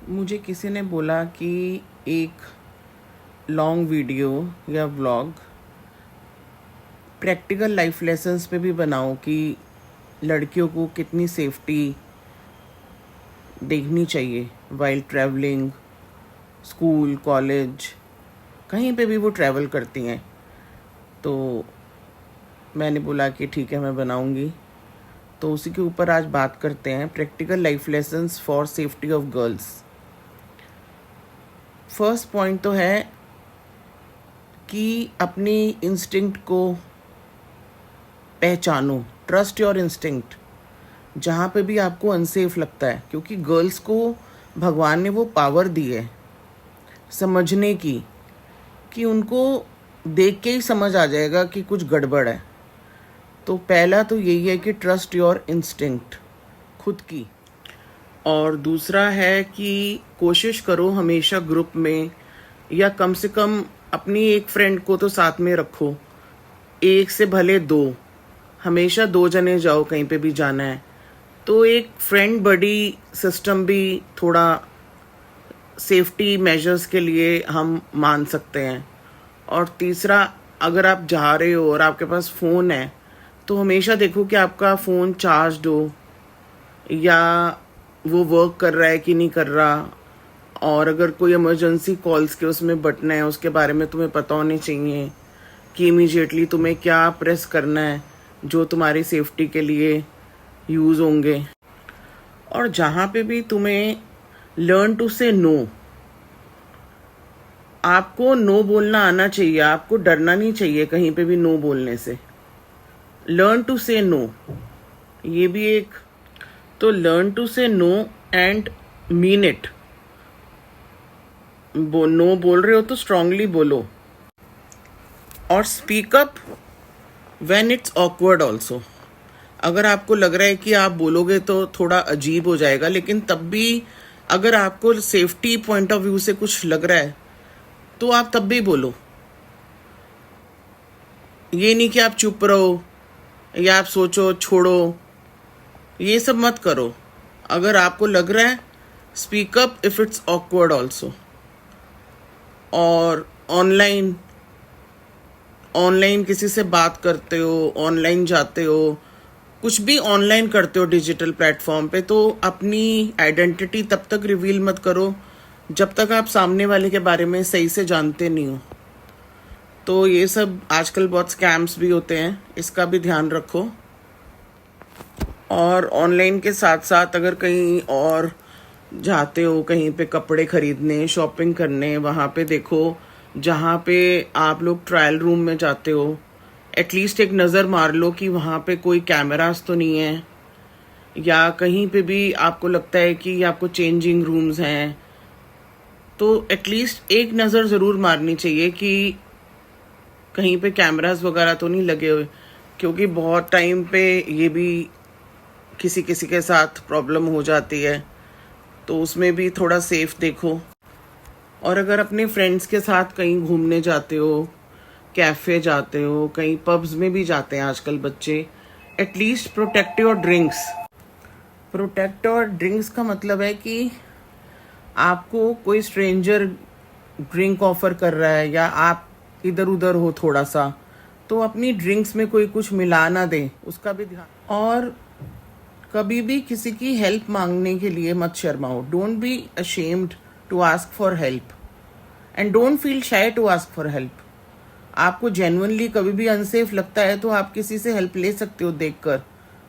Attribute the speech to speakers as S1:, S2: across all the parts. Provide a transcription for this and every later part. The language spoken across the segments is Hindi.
S1: मुझे किसी ने बोला कि एक लॉन्ग वीडियो या व्लॉग प्रैक्टिकल लाइफ लेसन्स पे भी बनाओ कि लड़कियों को कितनी सेफ्टी देखनी चाहिए वाइल ट्रैवलिंग, स्कूल, कॉलेज, कहीं पे भी वो ट्रैवल करती हैं। तो मैंने बोला कि ठीक है, मैं बनाऊंगी। तो उसी के ऊपर आज बात करते हैं, practical life lessons for safety of girls. First point तो है कि अपनी इंस्टिंक्ट को पहचानो। ट्रस्ट योर इंस्टिंक्ट जहाँ पे भी आपको अनसेफ लगता है, क्योंकि गर्ल्स को भगवान ने वो पावर दी है समझने की कि उनको देख के ही समझ आ जाएगा कि कुछ गड़बड़ है। तो पहला तो यही है कि ट्रस्ट योर इंस्टिंक्ट खुद की। और दूसरा है कि कोशिश करो हमेशा ग्रुप में, या कम से कम अपनी एक फ्रेंड को तो साथ में रखो, एक से भले दो, हमेशा 2 जने जाओ कहीं पे भी जाना है। तो एक फ्रेंड बडी सिस्टम भी थोड़ा सेफ्टी मेजर्स के लिए हम मान सकते हैं। और तीसरा, अगर आप जा रहे हो और आपके पास फ़ोन है तो हमेशा देखो कि आपका फ़ोन चार्ज हो या वो वर्क कर रहा है कि नहीं कर रहा। और अगर कोई इमरजेंसी कॉल्स के उसमें बटन है, उसके बारे में तुम्हें पता होने चाहिए कि इमीडिएटली तुम्हें क्या प्रेस करना है जो तुम्हारी सेफ्टी के लिए यूज़ होंगे। और जहाँ पे भी तुम्हें लर्न टू से नो, आपको नो बोलना आना चाहिए, आपको डरना नहीं चाहिए कहीं पे भी नो बोलने से। लर्न टू से नो, ये भी एक। तो learn to say no and mean it. No बोल रहे हो तो स्ट्रांगली बोलो। और speak up when it's awkward also. अगर आपको लग रहा है कि आप बोलोगे तो थोड़ा अजीब हो जाएगा, लेकिन तब भी अगर आपको सेफ्टी पॉइंट ऑफ व्यू से कुछ लग रहा है तो आप तब भी बोलो। ये नहीं कि आप चुप रहो या आप सोचो छोड़ो, ये सब मत करो। अगर आपको लग रहा है, speak up if it's awkward also. और ऑनलाइन किसी से बात करते हो, ऑनलाइन जाते हो, कुछ भी ऑनलाइन करते हो डिजिटल प्लेटफॉर्म पे, तो अपनी आइडेंटिटी तब तक रिवील मत करो जब तक आप सामने वाले के बारे में सही से जानते नहीं हो। तो ये सब आजकल बहुत स्कैम्स भी होते हैं, इसका भी ध्यान रखो। और ऑनलाइन के साथ साथ अगर कहीं और जाते हो, कहीं पे कपड़े खरीदने, शॉपिंग करने, वहाँ पे देखो, जहाँ पे आप लोग ट्रायल रूम में जाते हो, एटलीस्ट एक नज़र मार लो कि वहाँ पे कोई कैमरास तो नहीं है। या कहीं पे भी आपको लगता है कि आपको चेंजिंग रूम्स हैं, तो एटलीस्ट एक नज़र ज़रूर मारनी चाहिए कि कहीं पे कैमरास वगैरह तो नहीं लगे हुए, क्योंकि बहुत टाइम पे ये भी किसी किसी के साथ प्रॉब्लम हो जाती है। तो उसमें भी थोड़ा सेफ देखो। और अगर अपने फ्रेंड्स के साथ कहीं घूमने जाते हो, कैफ़े जाते हो, कहीं पब्स में भी जाते हैं आजकल बच्चे, at least protect your drinks. Protect your drinks का मतलब है कि आपको कोई स्ट्रेंजर ड्रिंक ऑफर कर रहा है या आप इधर उधर हो थोड़ा सा, तो अपनी ड्रिंक्स में कोई कुछ मिला ना दे, उसका भी ध्यान। और कभी भी किसी की हेल्प मांगने के लिए मत शर्माओ। Don't be ashamed to ask for help and don't feel shy to ask for help. आपको जेन्युइनली कभी भी अनसेफ लगता है तो आप किसी से हेल्प ले सकते हो देखकर,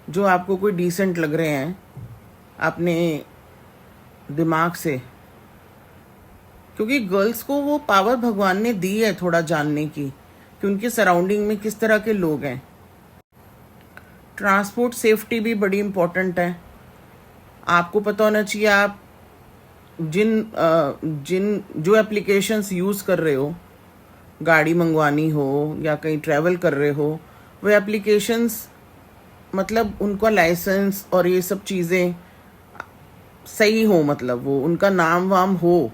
S1: जो आपको कोई डिसेंट लग रहे हैं अपने दिमाग से। क्योंकि गर्ल्स को वो पावर भगवान ने दी है थोड़ा जानने की कि उनके सराउंडिंग में किस तरह के लोग हैं। ट्रांसपोर्ट सेफ्टी भी बड़ी इम्पोर्टेंट है। आपको पता होना चाहिए आप जिन जो एप्लीकेशंस यूज़ कर रहे हो, गाड़ी मंगवानी हो या कहीं ट्रैवल कर रहे हो, वो एप्लीकेशंस मतलब उनका लाइसेंस और ये सब चीज़ें सही हो, मतलब वो उनका नाम वाम हो,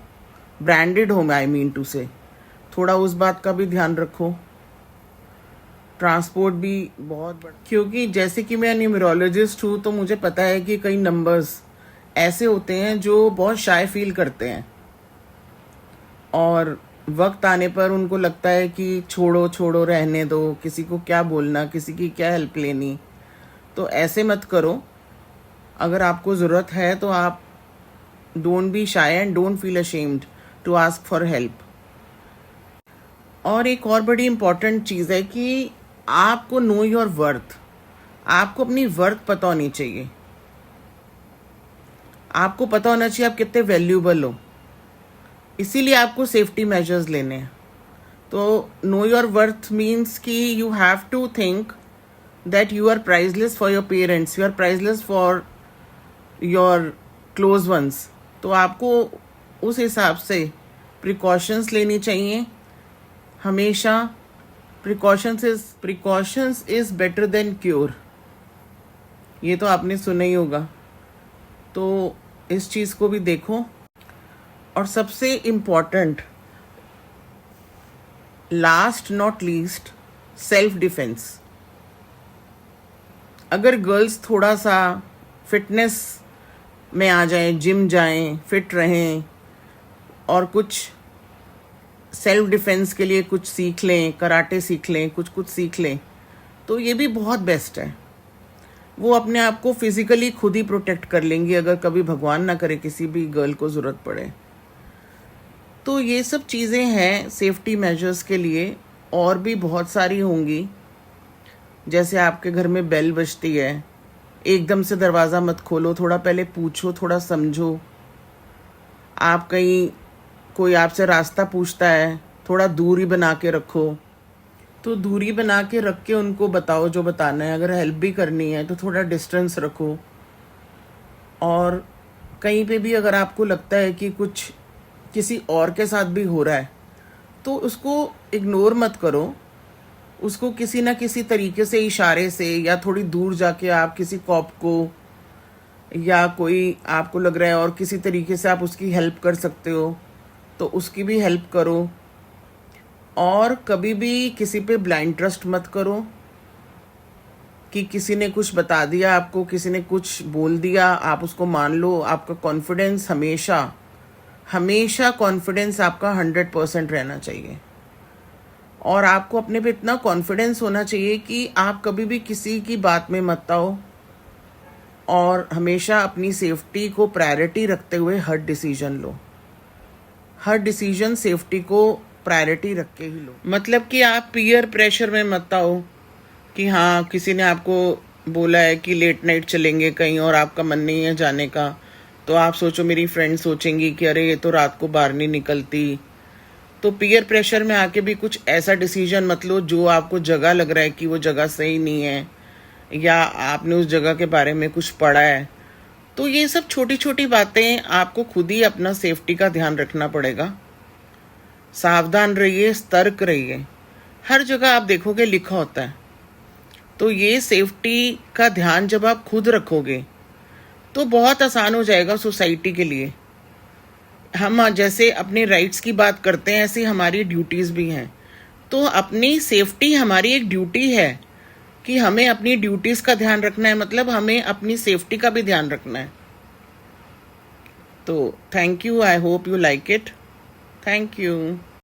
S1: ब्रांडेड हो, आई मीन टू से। थोड़ा उस बात का भी ध्यान रखो। ट्रांसपोर्ट भी बहुत बड़ा, क्योंकि जैसे कि मैं न्यूमरोलॉजिस्ट हूँ तो मुझे पता है कि कई नंबर्स ऐसे होते हैं जो बहुत शाय फील करते हैं और वक्त आने पर उनको लगता है कि छोड़ो छोड़ो, रहने दो, किसी को क्या बोलना, किसी की क्या हेल्प लेनी। तो ऐसे मत करो। अगर आपको ज़रूरत है तो आप don't be shy and don't feel ashamed to ask for help. और एक और बड़ी इम्पॉर्टेंट चीज़ है कि आपको नो योर वर्थ। आपको अपनी वर्थ पता होनी चाहिए। आपको पता होना चाहिए आप कितने वैल्यूबल हो। इसीलिए आपको सेफ्टी मेजर्स लेने हैं। तो नो योर वर्थ मीन्स कि you have to think that you are priceless for your parents, you are priceless for your close ones. तो आपको उस हिसाब से प्रिकॉशंस लेनी चाहिए हमेशा। Precautions is better than cure, ये तो आपने सुना ही होगा। तो इस चीज़ को भी देखो। और सबसे important, last not least, self defence. अगर गर्ल्स थोड़ा सा फिटनेस में आ जाएं, जिम जाएं, फिट रहें और कुछ सेल्फ डिफेंस के लिए कुछ सीख लें, कराटे सीख लें, कुछ सीख लें, तो ये भी बहुत बेस्ट है। वो अपने आप को फिजिकली खुद ही प्रोटेक्ट कर लेंगी अगर कभी भगवान ना करे किसी भी गर्ल को ज़रूरत पड़े। तो ये सब चीज़ें हैं सेफ्टी मेजर्स के लिए, और भी बहुत सारी होंगी। जैसे आपके घर में बेल बजती है, एकदम से दरवाज़ा मत खोलो, थोड़ा पहले पूछो, थोड़ा समझो। आप कहीं कोई आपसे रास्ता पूछता है, थोड़ा दूरी बना के रखो। तो दूरी बना के रख के उनको बताओ जो बताना है। अगर हेल्प भी करनी है तो थोड़ा डिस्टेंस रखो। और कहीं पे भी अगर आपको लगता है कि कुछ किसी और के साथ भी हो रहा है तो उसको इग्नोर मत करो। उसको किसी ना किसी तरीके से, इशारे से, या थोड़ी दूर जाके आप किसी कॉप को, या कोई आपको लग रहा है और किसी तरीके से आप उसकी हेल्प कर सकते हो तो उसकी भी हेल्प करो। और कभी भी किसी पे ब्लाइंड ट्रस्ट मत करो कि किसी ने कुछ बता दिया आपको, किसी ने कुछ बोल दिया, आप उसको मान लो। आपका कॉन्फिडेंस हमेशा कॉन्फिडेंस आपका 100% रहना चाहिए। और आपको अपने पे इतना कॉन्फिडेंस होना चाहिए कि आप कभी भी किसी की बात में मत आओ, और हमेशा अपनी सेफ्टी को प्रायोरिटी रखते हुए हर डिसीजन लो। हर डिसीजन सेफ्टी को प्रायोरिटी रख के ही लो। मतलब कि आप पीयर प्रेशर में मत आओ कि हाँ किसी ने आपको बोला है कि लेट नाइट चलेंगे कहीं और आपका मन नहीं है जाने का, तो आप सोचो मेरी फ्रेंड सोचेंगी कि अरे ये तो रात को बाहर नहीं निकलती। तो पीयर प्रेशर में आके भी कुछ ऐसा डिसीजन मत लो जो आपको जगह लग रहा है कि वो जगह सही नहीं है, या आपने उस जगह के बारे में कुछ पढ़ा है। तो ये सब छोटी छोटी बातें आपको खुद ही अपना सेफ्टी का ध्यान रखना पड़ेगा। सावधान रहिए, सतर्क रहिए। हर जगह आप देखोगे लिखा होता है। तो ये सेफ्टी का ध्यान जब आप खुद रखोगे तो बहुत आसान हो जाएगा सोसाइटी के लिए। हम जैसे अपने राइट्स की बात करते हैं, ऐसी हमारी ड्यूटीज़ भी हैं। तो अपनी सेफ्टी हमारी एक ड्यूटी है कि हमें अपनी ड्यूटीज़ का ध्यान रखना है, मतलब हमें अपनी सेफ्टी का भी ध्यान रखना है। तो thank you, I hope you like it. Thank you.